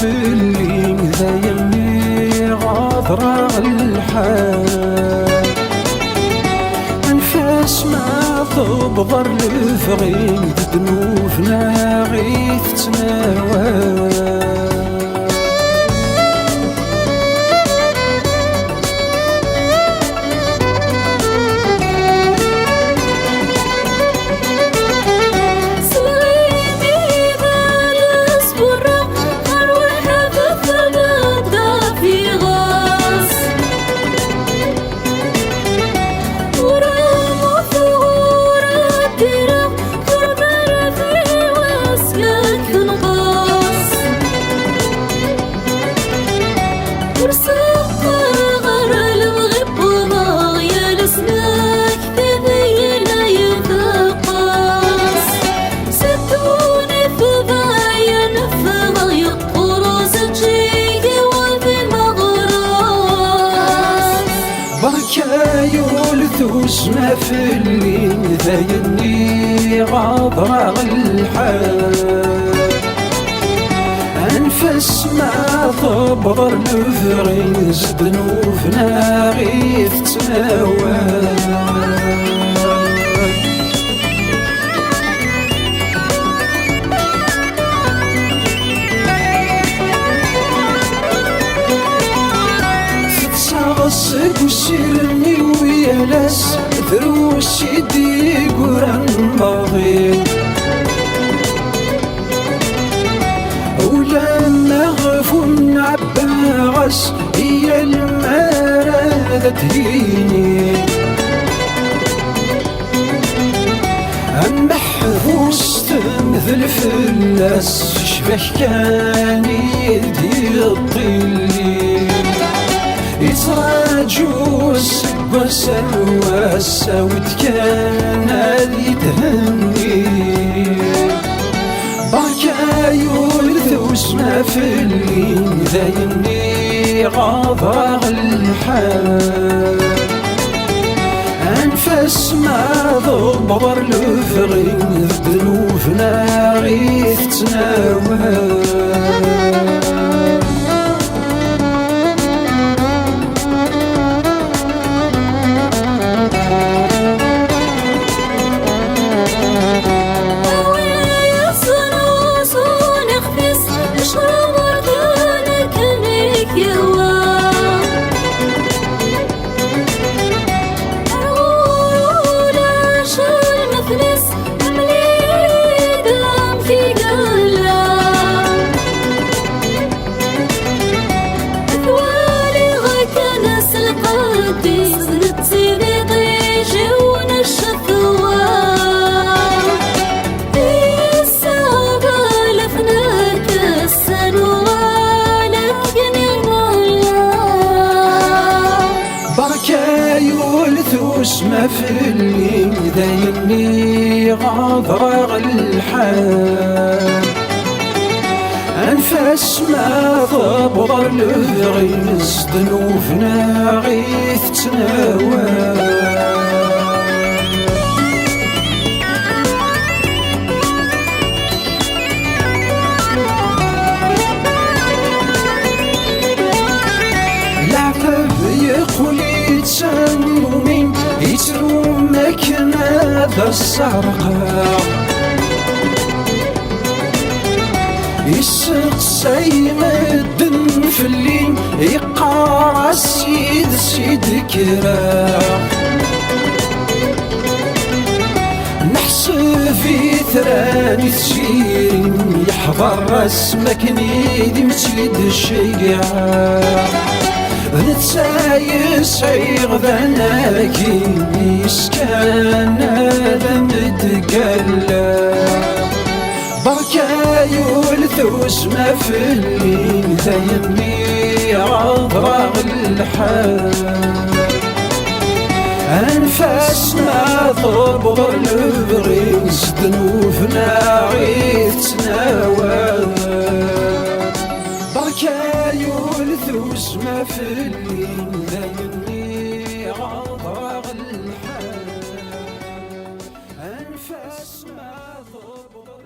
في اللي ذايني غاضرة الحال أنفاس ما تبضر لفغيد دنوفنا غيث تناوال يولثوسنا في اللي ذايني غاضرة الحال أنفس ما تبضر لفغيز دنوفنا غيث تناوال غصك وسيرني ويالاس ذروش يدي قران باغي ولما غفو نعباغس هي المرادة تهيني محفوظ تمثل فلاس شبه كان يدي الطلي يتراجوس وسلواسا وتكان اللي تهني بركا يولثوسنا في اللي ذايني غاضرة الحال أنفس ما ضبر لفغيث دنوفنا غيث تناوال يولثوسنا في اللي ذايني غاضرة الحال أنفاس ما تبضر لفغيز دنوفنا غيث تناوال يقولي تسنومين يتروم مكنا ذا السرقة يسقسي مدن في الليل يقارع سيد كرا نحسب في ثراني تشيرين يحضر اسمك نيدي متشيد الشيقة نتسايس عيغذناكي يسكن هذا متقلب بركا يولثوس ما في اللي ذايني غاضرة الحال أنفاسنا تبضر لبغيز دنوفنا غيث تناوال بركا يولثوس ما في اللي ذايني غاضرة الحال أنفاسنا تبضر